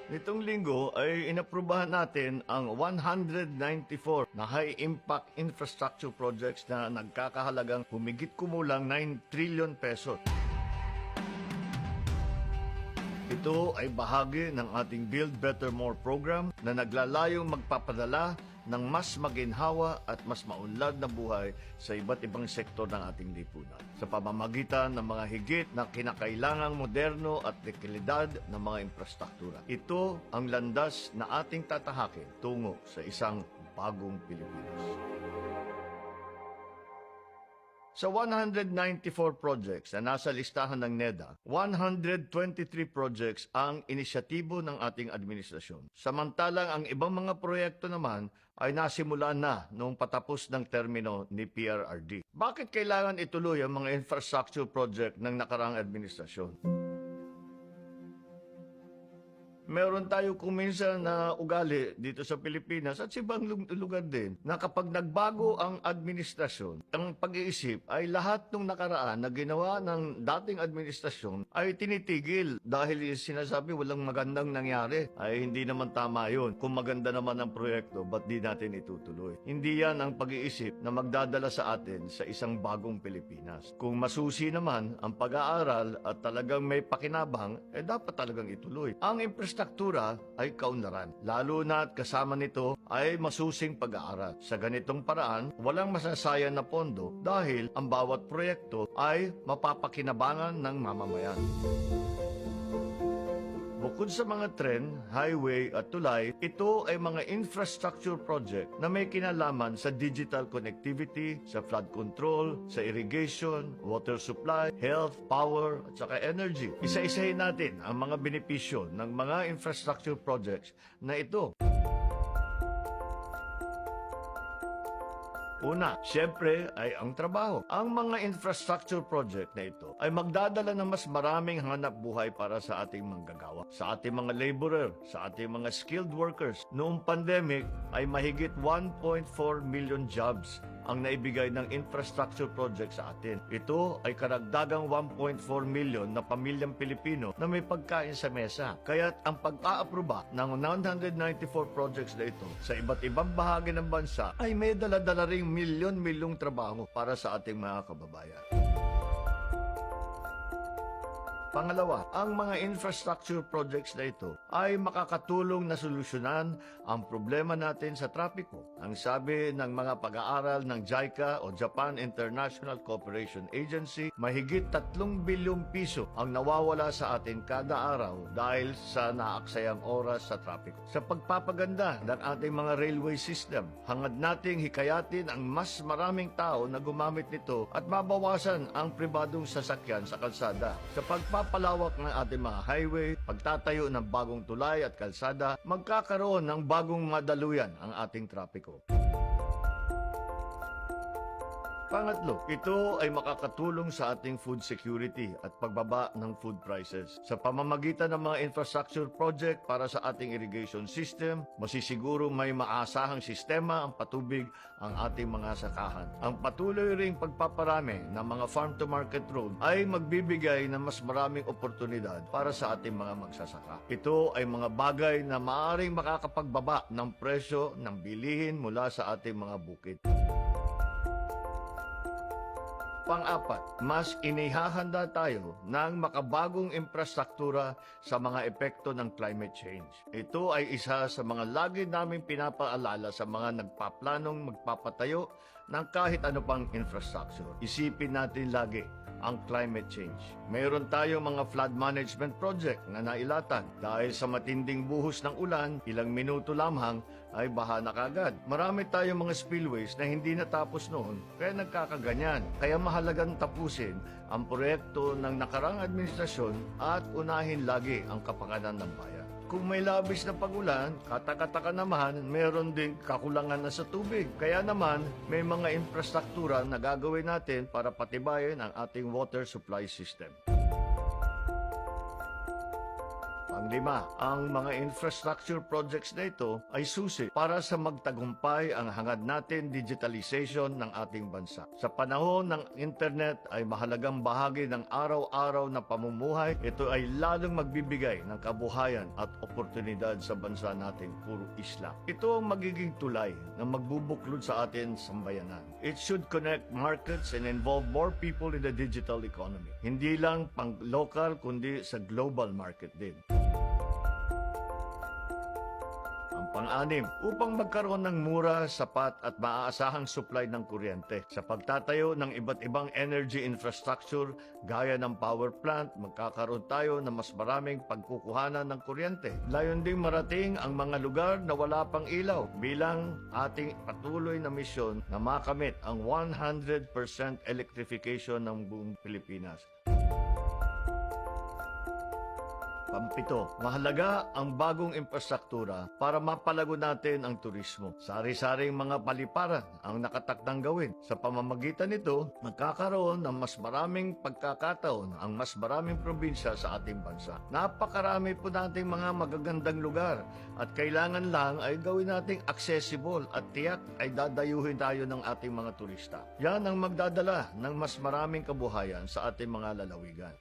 Nitong linggo ay inaprubahan natin ang 194 na high-impact infrastructure projects na nagkakahalagang humigit kumulang 9 trillion pesos. Ito ay bahagi ng ating Build Better More program na naglalayong magpapadala ng mas maginhawa at mas maunlad na buhay sa iba't ibang sektor ng ating lipunan sa pamamagitan ng mga higit na kinakailangang moderno at dekalidad ng mga infrastruktura. Ito ang landas na ating tatahakin tungo sa isang bagong Pilipinas. Sa 194 projects na nasa listahan ng NEDA, 123 projects ang inisyatibo ng ating administrasyon. Samantalang ang ibang mga proyekto naman ay nasimulan na noong patapos ng termino ni PRRD. Bakit kailangan ituloy ang mga infrastructure project ng nakaraang administrasyon? Meron tayo kuminsan na ugali dito sa Pilipinas at sa ibang lugar din na kapag nagbago ang administrasyon, ang pag-iisip ay lahat ng nakaraan na ginawa ng dating administrasyon ay tinitigil dahil sinasabi walang magandang nangyari. Ay hindi naman tama yun. Kung maganda naman ang proyekto, ba't di natin itutuloy? Hindi yan ang pag-iisip na magdadala sa atin sa isang bagong Pilipinas. Kung masusi naman ang pag-aaral at talagang may pakinabang, dapat talagang ituloy. Ang infrastruktura ay kaunlaran. Lalo na at kasama nito ay masusing pag-aaral. Sa ganitong paraan, walang masasayang na pondo dahil ang bawat proyekto ay mapapakinabangan ng mamamayan. Bukod sa mga tren, highway at tulay, ito ay mga infrastructure project na may kinalaman sa digital connectivity, sa flood control, sa irrigation, water supply, health, power, at saka energy. Isa-isahin natin ang mga benepisyo ng mga infrastructure projects na ito. Una, siyempre ay ang trabaho. Ang mga infrastructure project na ito ay magdadala ng mas maraming hanap buhay para sa ating manggagawa, sa ating mga laborer, sa ating mga skilled workers. Noong pandemic ay mahigit 1.4 million jobs ang naibigay ng infrastructure project sa atin. Ito ay karagdagang 1.4 million na pamilyang Pilipino na may pagkain sa mesa. Kaya't ang pag-aaproba ng 994 projects na ito sa iba't ibang bahagi ng bansa ay may dala-dala ring milyon-milyong trabaho para sa ating mga kababayan. Pangalawa, ang mga infrastructure projects na ito ay makakatulong na solusyonan ang problema natin sa trapiko. Ang sabi ng mga pag-aaral ng JICA o Japan International Cooperation Agency, mahigit 3 bilyong piso ang nawawala sa atin kada araw dahil sa naaksayang oras sa trapiko. Sa pagpapaganda ng ating mga railway system, hangad nating hikayatin ang mas maraming tao na gumamit nito at mabawasan ang pribadong sasakyan sa kalsada. Sa pagpapalawak ng ating mga highway, pagtatayo ng bagong tulay at kalsada, magkakaroon ng bagong madaluyan ang ating trapiko. Pangatlo, ito ay makakatulong sa ating food security at pagbaba ng food prices. Sa pamamagitan ng mga infrastructure project para sa ating irrigation system, masisiguro may maasahang sistema ang patubig ang ating mga sakahan. Ang patuloy ring pagpaparami ng mga farm-to-market road ay magbibigay ng mas maraming oportunidad para sa ating mga magsasaka. Ito ay mga bagay na maaaring makakapagbaba ng presyo ng bilihin mula sa ating mga bukid. Pang-apat, mas inihahanda tayo ng makabagong infrastruktura sa mga epekto ng climate change. Ito ay isa sa mga lagi namin pinapaalala sa mga nagpaplanong magpapatayo ng kahit ano pang infrastructure. Isipin natin lagi ang climate change. Mayroon tayong mga flood management project na nailatag. Dahil sa matinding buhos ng ulan, ilang minuto lamang ay baha na kagad. Marami tayong mga spillways na hindi natapos noon, kaya nagkakaganyan. Kaya mahalagang tapusin ang proyekto ng nakarang administrasyon at unahin lagi ang kapakanan ng bayan. Kung may labis na pagulan, katakataka naman, meron din kakulangan na sa tubig. Kaya naman, may mga infrastruktura na gagawin natin para patibayin ang ating water supply system. Panglima, ang mga infrastructure projects na ito ay susi para sa magtagumpay ang hangad natin digitalization ng ating bansa. Sa panahon ng internet ay mahalagang bahagi ng araw-araw na pamumuhay. Ito ay lalong magbibigay ng kabuhayan at oportunidad sa bansa nating puro isla. Ito ang magiging tulay na magbubuklod sa atin sambayanan. It should connect markets and involve more people in the digital economy. Hindi lang pang local kundi sa global market din. Ang pang-anim, upang magkaroon ng mura, sapat at maaasahang supply ng kuryente. Sa pagtatayo ng iba't ibang energy infrastructure gaya ng power plant, magkakaroon tayo ng mas maraming pagkukuhanan ng kuryente. Layon ding marating ang mga lugar na wala pang ilaw bilang ating patuloy na misyon na makamit ang 100% electrification ng buong Pilipinas. Pampito, mahalaga ang bagong infrastruktura para mapalago natin ang turismo. Sari-saring mga paliparan ang nakatakdang gawin. Sa pamamagitan nito, magkakaroon ng mas maraming pagkakataon ang mas maraming probinsya sa ating bansa. Napakarami po nating mga magagandang lugar at kailangan lang ay gawin nating accessible at tiyak ay dadayuhin tayo ng ating mga turista. Yan ang magdadala ng mas maraming kabuhayan sa ating mga lalawigan.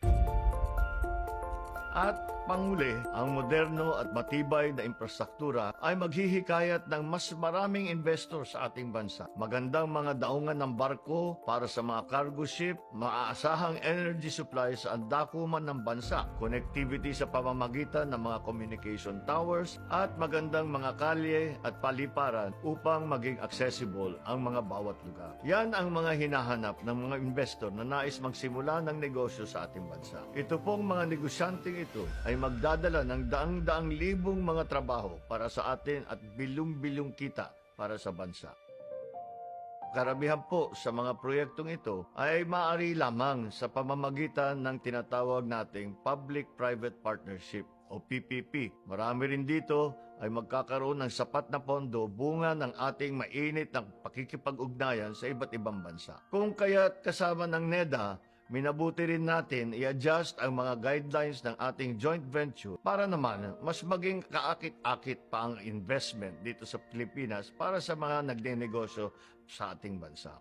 At panghuli, ang moderno at matibay na infrastruktura ay maghihikayat ng mas maraming investor sa ating bansa. Magandang mga daungan ng barko para sa mga cargo ship, maaasahang energy supply sa andakuman ng bansa, connectivity sa pamamagitan ng mga communication towers, at magandang mga kalye at paliparan upang maging accessible ang mga bawat lugar. Yan ang mga hinahanap ng mga investor na nais magsimula ng negosyo sa ating bansa. Ito pong mga negosyanteng ito ay magdadala ng daang-daang libong mga trabaho para sa atin at bilyong-bilyong kita para sa bansa. Karamihan po sa mga proyektong ito ay maaari lamang sa pamamagitan ng tinatawag nating Public-Private Partnership o PPP. Marami rin dito ay magkakaroon ng sapat na pondo bunga ng ating mainit na pakikipag-ugnayan sa iba't ibang bansa. Kung kaya't kasama ng NEDA, minabuti rin natin i-adjust ang mga guidelines ng ating joint venture para naman mas maging kaakit-akit pa ang investment dito sa Pilipinas para sa mga nagnenegosyo sa ating bansa.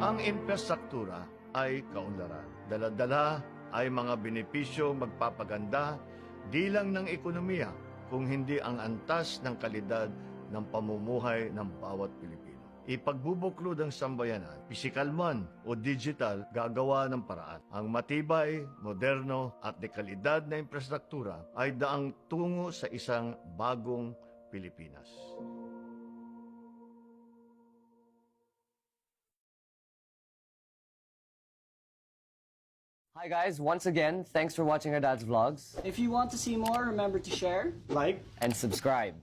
Ang infrastruktura ay kaunlaran. Dala-dala ay mga benepisyo magpapaganda di lang ng ekonomiya, kung hindi ang antas ng kalidad ng pamumuhay ng bawat Pilipino. Ipagbubuklod ang sambayanan, pisikal man o digital, gagawa ng paraan. Ang matibay, moderno at dekalidad na infrastruktura ay daang tungo sa isang bagong Pilipinas. Hi guys, once again, thanks for watching our dad's vlogs If you want to see more, remember to share, like, and subscribe.